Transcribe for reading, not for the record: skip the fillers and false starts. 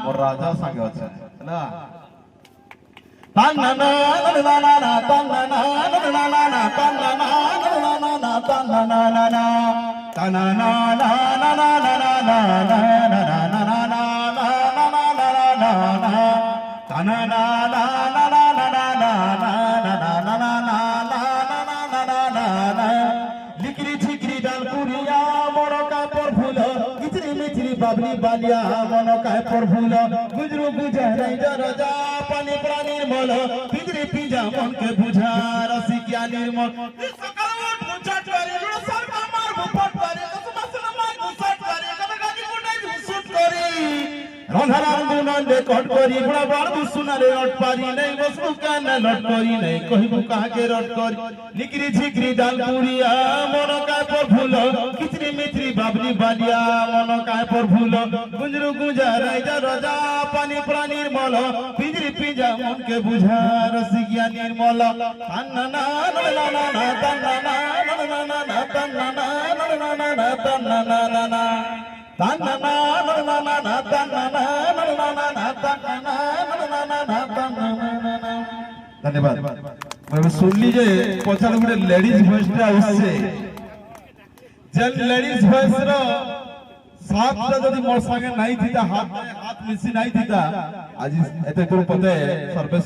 মোর রাজা সাঙ্গে আছে না बाबली बालिया मन काय पर भूल गुजरू बुझा नहीं राजा पानी प्राणीर मल पिंजरे पिंजा मन के बुझा रसिकिया निर्मल सकाळ उठ मुछट करे सरकार मार मुफट करे कसमसन मार मुछट करे कदगादी मुंडे सुट करे रंधाराम दुनन दे कट करी बड़ा बड़ दुसुनारे लट पारी नहीं बसबु कान लट करी नहीं कहिबु का के रट करी निकरी झिकरी डाल पुरिया मन काय पर भूल किचरी मिचरी बाबली बालिया मन काय पर भूल गुंजरू गुंजा राजा राजा पानी प्राणीर मल पिंजरी पिंजा मन के बुझा रसिकिया निर्मल तन्ना ना तन्ना धन्यवाद मैं सुनली जे पछाड़ गुटे लेडीज वॉइस टा आउसे जे लेडीज वॉइस रो साथ जदी मोर संगे नाही थिता हाथ मिसी नाही थिता आज एते को पते सर्विस